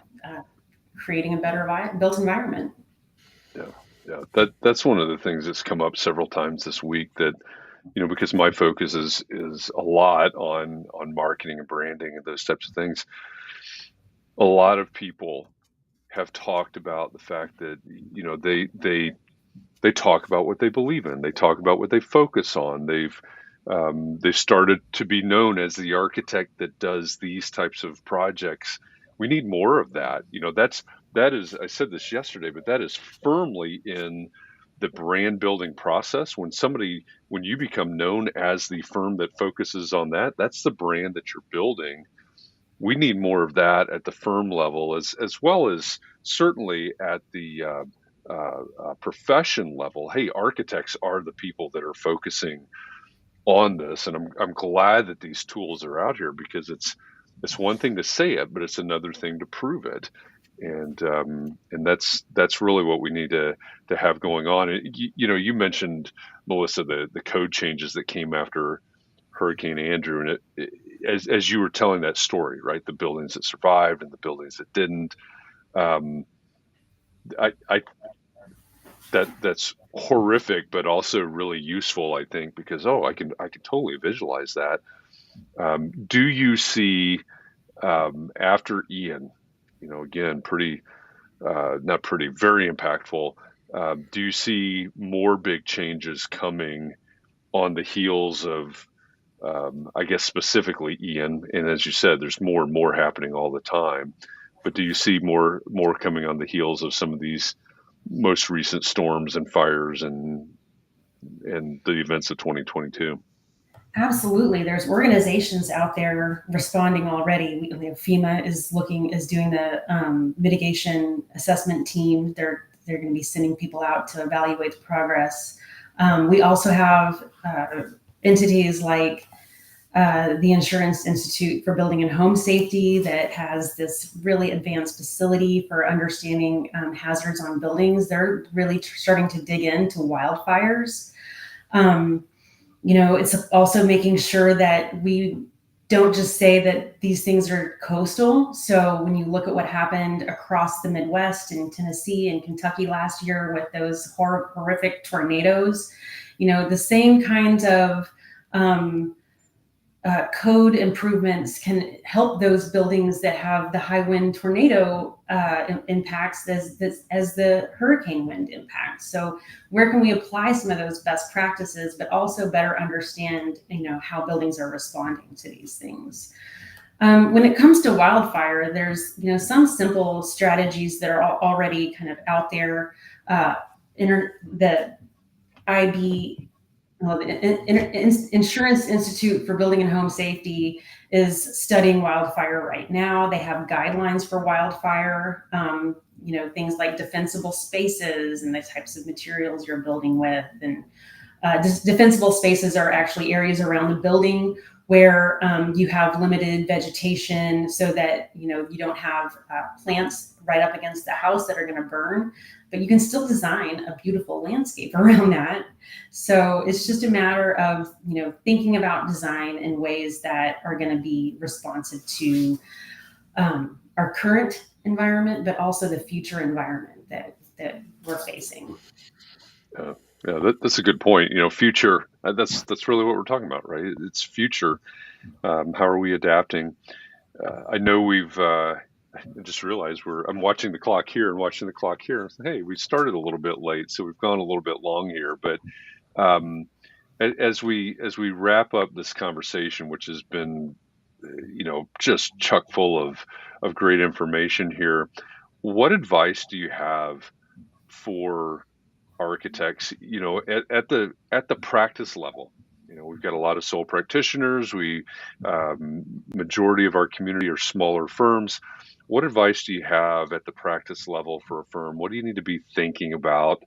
creating a better built environment. Yeah. That's one of the things that's come up several times this week, that because my focus is a lot on marketing and branding and those types of things. A lot of people have talked about the fact that they talk about what they believe in. They talk about what they focus on. They've started to be known as the architect that does these types of projects. We need more of that. That is, I said this yesterday, but that is firmly in the brand building process. When you become known as the firm that focuses on that, that's the brand that you're building. We need more of that at the firm level, as well as certainly at the profession level. Hey, architects are the people that are focusing on this, and I'm glad that these tools are out here, because it's one thing to say it, but it's another thing to prove it, and that's really what we need to have going on. And you mentioned, Melissa, the code changes that came after Hurricane Andrew, and as you were telling that story, right, the buildings that survived and the buildings that didn't. That's horrific, but also really useful, I think, because I can totally visualize that. Do you see after Ian, again, very impactful. Do you see more big changes coming on the heels of, I guess specifically Ian? And as you said, there's more and more happening all the time. But do you see more coming on the heels of some of these most recent storms and fires and the events of 2022? Absolutely. There's organizations out there responding already. FEMA is doing the mitigation assessment team. They're going to be sending people out to evaluate the progress. We also have entities like the Insurance Institute for Building and Home Safety that has this really advanced facility for understanding hazards on buildings. They're really starting to dig into wildfires. It's also making sure that we don't just say that these things are coastal. So when you look at what happened across the Midwest and Tennessee and Kentucky last year with those horrific tornadoes, the same kind of code improvements can help those buildings that have the high wind tornado impacts as the hurricane wind impacts. So where can we apply some of those best practices, but also better understand, how buildings are responding to these things? When it comes to wildfire, there's, some simple strategies that are already kind of out there. The Insurance Institute for Building and Home Safety is studying wildfire right now. They have guidelines for wildfire, things like defensible spaces and the types of materials you're building with. And defensible spaces are actually areas around the building where you have limited vegetation, so that you don't have plants right up against the house that are going to burn, but you can still design a beautiful landscape around that. So it's just a matter of thinking about design in ways that are going to be responsive to our current environment, but also the future environment that we're facing. Yeah, that's a good point. Future. That's really what we're talking about, right? It's future. How are we adapting? I know I just realized I'm watching the clock here and watching the clock here. Hey, we started a little bit late, so we've gone a little bit long here. But as we wrap up this conversation, which has been, just chock full of great information here, what advice do you have for architects, at the practice level? We've got a lot of sole practitioners. Majority of our community are smaller firms. What advice do you have at the practice level for a firm? What do you need to be thinking about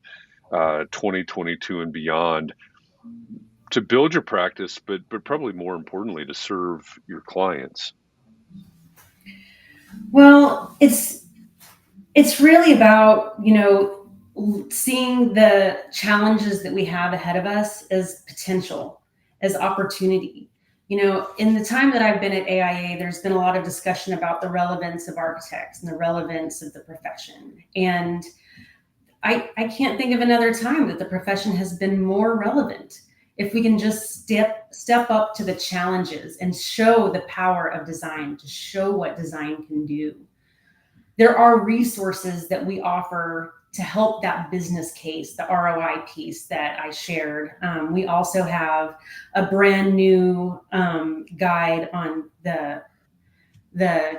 2022 and beyond to build your practice, but probably more importantly, to serve your clients? Well, it's really about, seeing the challenges that we have ahead of us as potential, as opportunity. In the time that I've been at AIA, there's been a lot of discussion about the relevance of architects and the relevance of the profession. And I can't think of another time that the profession has been more relevant. If we can just step up to the challenges and show the power of design, to show what design can do. There are resources that we offer to help that business case, the ROI piece that I shared. We also have a brand new guide on the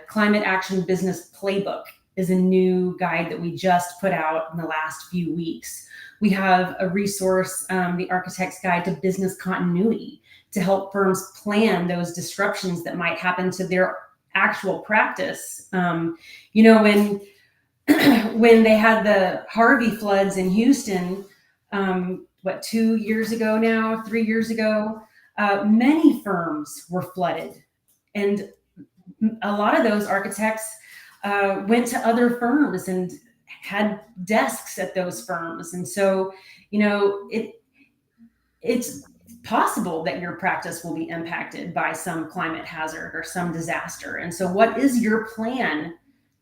Climate Action Business Playbook is a new guide that we just put out in the last few weeks. We have a resource, the Architect's Guide to Business Continuity, to help firms plan those disruptions that might happen to their actual practice. When they had the Harvey floods in Houston, 2 years ago now, 3 years ago, many firms were flooded. And a lot of those architects went to other firms and had desks at those firms. And so, it's possible that your practice will be impacted by some climate hazard or some disaster. And so what is your plan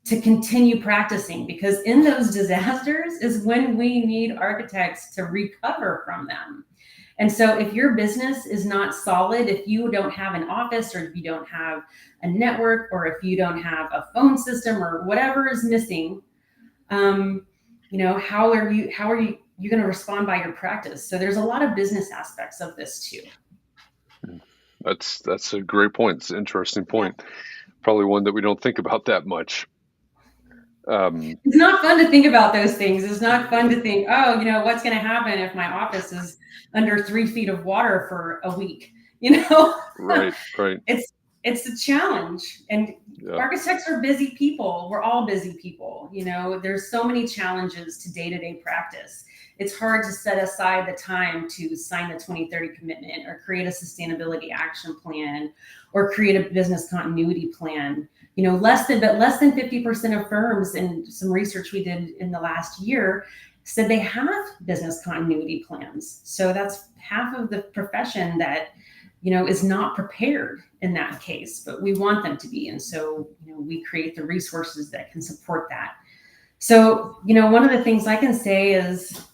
to continue practicing? Because in those disasters is when we need architects to recover from them. And so if your business is not solid, if you don't have an office, or if you don't have a network, or if you don't have a phone system, or whatever is missing, how are you going to respond by your practice? So there's a lot of business aspects of this too. That's a great point. It's an interesting point. Yeah. Probably one that we don't think about that much. It's not fun to think about those things. It's not fun to think, what's going to happen if my office is under 3 feet of water for a week? Right. It's a challenge. And architects are busy people. We're all busy people. There's so many challenges to day-to-day practice. It's hard to set aside the time to sign the 2030 commitment, or create a sustainability action plan, or create a business continuity plan. Less than 50% of firms, in some research we did in the last year, said they have business continuity plans. So that's half of the profession that, is not prepared in that case, but we want them to be. And so, we create the resources that can support that. So, one of the things I can say is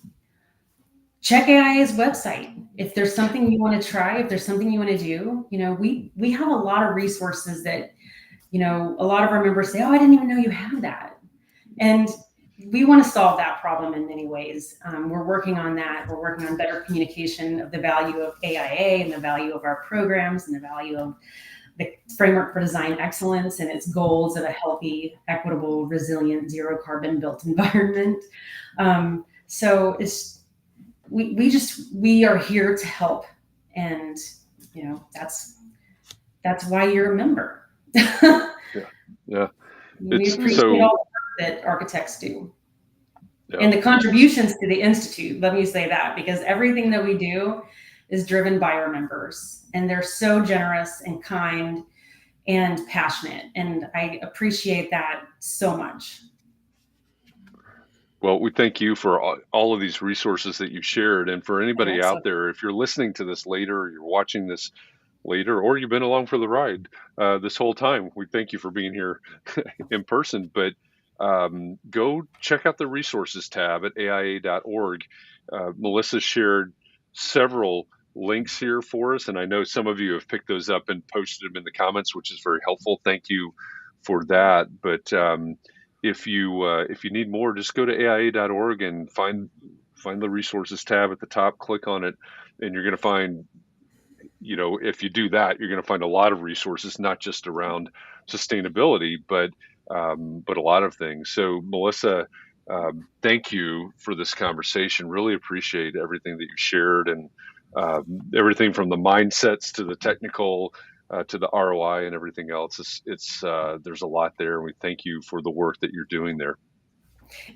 check AIA's website. If there's something you want to try, if there's something you want to do, we have a lot of resources that, a lot of our members say, I didn't even know you have that. And we want to solve that problem in many ways. We're working on that. We're working on better communication of the value of AIA and the value of our programs and the value of the framework for design excellence and its goals of a healthy, equitable, resilient, zero carbon built environment. So we are here to help. And, that's why you're a member. Yeah. We appreciate all the work that architects do. Yeah. And the contributions to the Institute, let me say that, because everything that we do is driven by our members, and they're so generous and kind and passionate. And I appreciate that so much. Well, we thank you for all of these resources that you've shared. And for anybody out there, if you're listening to this later, or you're watching this later, or you've been along for the ride this whole time, we thank you for being here in person. But go check out the resources tab at aia.org. Melissa shared several links here for us, and I know some of you have picked those up and posted them in the comments, which is very helpful. Thank you for that. But if you need more, just go to aia.org and find the resources tab at the top, click on it, and you're going to find, if you do that, you're going to find a lot of resources, not just around sustainability, but a lot of things. So Melissa, thank you for this conversation. Really appreciate everything that you shared, and everything from the mindsets to the technical to the ROI and everything else. It's there's a lot there, and we thank you for the work that you're doing there.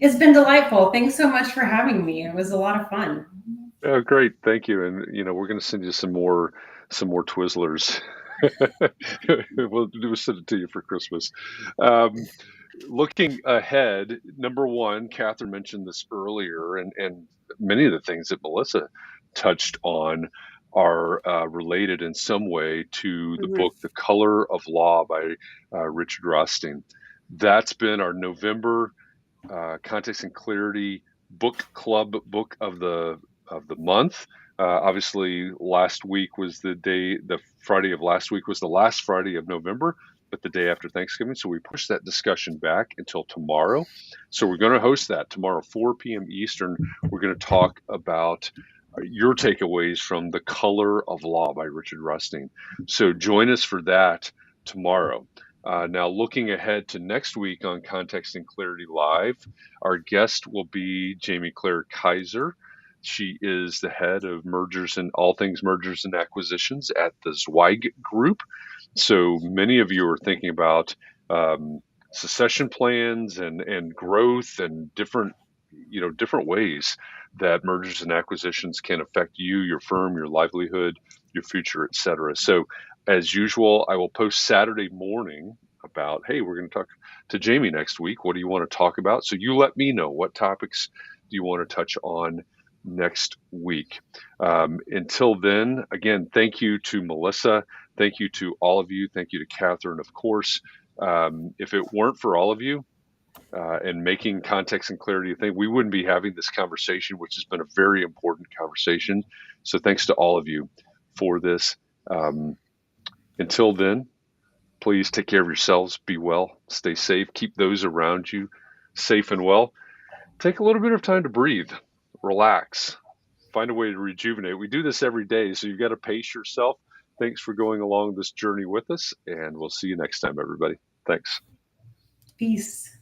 It's been delightful. Thanks so much for having me. It was a lot of fun. Oh, great. Thank you. And, we're going to send you some more Twizzlers We'll send it to you for Christmas. Looking ahead, number one, Katharine mentioned this earlier, and many of the things that Melissa touched on are related in some way to the book The Color of Law by Richard Rothstein. That's been our November Context and Clarity book club book of the month. Obviously, last week was the Friday of last week was the last Friday of November, but the day after Thanksgiving. So we pushed that discussion back until tomorrow. So we're going to host that tomorrow, 4 p.m. Eastern. We're going to talk about your takeaways from The Color of Law by Richard Rothstein. So join us for that tomorrow. Now, looking ahead to next week on Context and Clarity Live, our guest will be Jamie Claire Kaiser. She is the head of mergers and all things mergers and acquisitions at the Zweig Group. So many of you are thinking about succession plans and growth and different ways that mergers and acquisitions can affect you, your firm, your livelihood, your future, et cetera. So as usual, I will post Saturday morning about, hey, we're going to talk to Jamie next week. What do you want to talk about? So you let me know, what topics do you want to touch on next week. Until then, again, thank you to Melissa. Thank you to all of you. Thank you to Katharine, of course. If it weren't for all of you and making context and clarity a thing, we wouldn't be having this conversation, which has been a very important conversation. So thanks to all of you for this. Until then, please take care of yourselves. Be well. Stay safe. Keep those around you safe and well. Take a little bit of time to breathe. Relax. Find a way to rejuvenate. We do this every day, so you've got to pace yourself. Thanks for going along this journey with us, and we'll see you next time, everybody. Thanks. Peace.